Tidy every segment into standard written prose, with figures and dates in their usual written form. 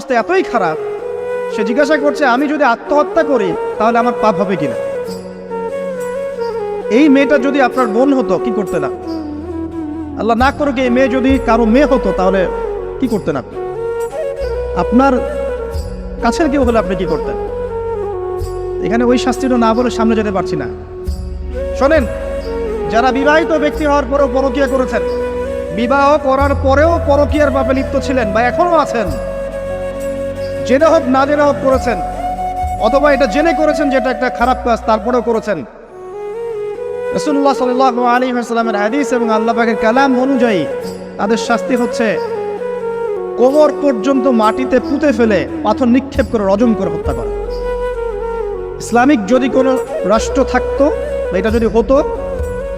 অবস্থা এতই খারাপ, সে জিজ্ঞাসা করছে আমি যদি আত্মহত্যা করি তাহলে আমার পাপ হবে কিনা। এই মেয়েটা যদি আপনার বোন হতো কি করতেন আপনি? আল্লাহ না করুক এই মেয়ে যদি কারো মেয়ে হতো তাহলে কি করতেন আপনি? আপনার কাছের কেউ হলে আপনি কি করতেন? এখানে ওই শাস্তিটা না বলে সামনে যেতে পারছি না। শোনেন, যারা বিবাহিত ব্যক্তি হওয়ার পরেও পরকীয়া করেছেন, বিবাহ করার পরেও পরকীয়ার পাপে লিপ্ত ছিলেন বা এখনো আছেন, জেনে হোক না জেনে হোক করেছেন, অথবা এটা জেনে করেছেন যেটা একটা খারাপ কাজ তারপরেও করেছেন, রাসূলুল্লাহ সাল্লাল্লাহু আলাইহি ওয়াসাল্লামের হাদিস এবং আল্লাহ পাকের কালাম অনুযায়ী তাদের শাস্তি হচ্ছে কোমর পর্যন্ত মাটিতে পুঁতে ফেলে পাথর নিক্ষেপ করে রজম করে হত্যা করা। ইসলামিক যদি কোনো রাষ্ট্র থাকতো বা এটা যদি হতো,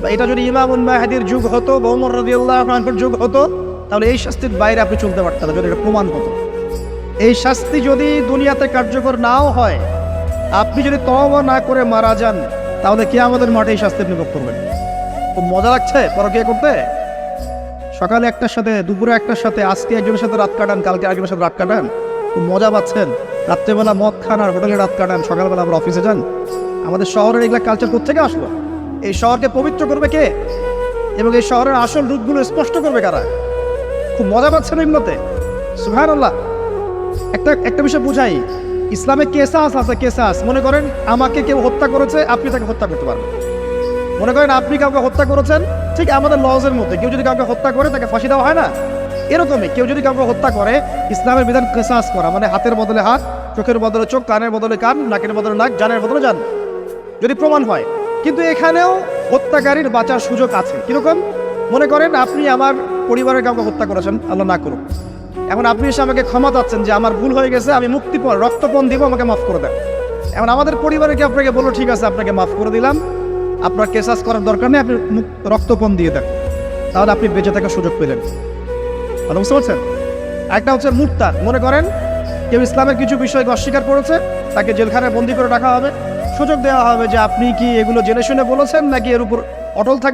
বা এটা যদি ইমামুল মাহদির যুগ হতো বা ওমর রাদিয়াল্লাহু আনহুর যুগ হতো, তাহলে এই শাস্তির বাইরে আপনি চলতে পারতেন না যদি এটা প্রমাণ হতো। এই শাস্তি যদি দুনিয়াতে কার্যকর নাও হয়, আপনি যদি তওবা না করে মারা যান, তাহলে কিয়ামতের মাঠে এই শাস্তি আপনি ভোগ করবেন। খুব মজা লাগছে পরকীয়া করতে। সকালে একটার সাথে, দুপুরে একটার সাথে, আজকে একজনের সাথে রাত কাটান, কালকে একজনের সাথে রাত কাটান, খুব মজা পাচ্ছেন। রাত্রেবেলা মদ খান আর হোটেলে রাত কাটান, সকালবেলা আবার অফিসে যান। আমাদের শহরের এগুলা কালচার কোত্থেকে আসলো? এই শহরকে পবিত্র করবে কে এবং এই শহরের আসল রূপগুলো স্পষ্ট করবে কারা? খুব মজা পাচ্ছেন এগুলোতে। সুবহানাল্লাহ। একটা বিষয় বুঝাই, ইসলামে কেসাস আছে। কেসাস, মনে করেন আমাকে কেউ হত্যা করেছে, আপনি তাকে হত্যা করতে পারবেন। মনে করেন আপনি কাউকে হত্যা করেছেন, ঠিক আমাদের লজের মধ্যে কেউ যদি কাউকে হত্যা করে তাকে ফাঁসি দেওয়া হয় না, এরকমই কেউ যদি কাউকে হত্যা করে, ইসলামের বিধান কেসাস করা, মানে হাতের বদলে হাত, চোখের বদলে চোখ, কানের বদলে কান, নাকের বদলে নাক, জানের বদলে জান, যদি প্রমাণ হয়। কিন্তু এখানেও হত্যাকারীর বাঁচার সুযোগ আছে। কিরকম? মনে করেন আপনি আমার পরিবারের কাউকে হত্যা করেছেন, আল্লাহ না করুক। এখন আপনি এসে আমাকে ক্ষমা চাচ্ছেন যে আমার ভুল হয়ে গেছে, আমি মুক্তিপণ, রক্তপণ দিব, আমাকে মাফ করে দেন। এখন আমাদের পরিবারকে আপনাকে বললো ঠিক আছে আপনাকে মাফ করে দিলাম, আপনার কেসাস করার দরকার নেই, আপনি রক্তপণ দিয়ে দেন, তাহলে আপনি বেঁচে থাকার সুযোগ পেলেন। ভালো বুঝতে পারছেন? একটা হচ্ছে মুরতাদ। মনে করেন কেউ ইসলামের কিছু বিষয়কে অস্বীকার করেছে, তাকে জেলখানায় বন্দি করে রাখা হবে, সুযোগ দেওয়া হবে যে আপনি কি এগুলো জেনে শুনে বলেছেন নাকি এর উপর অটল থাকবেন।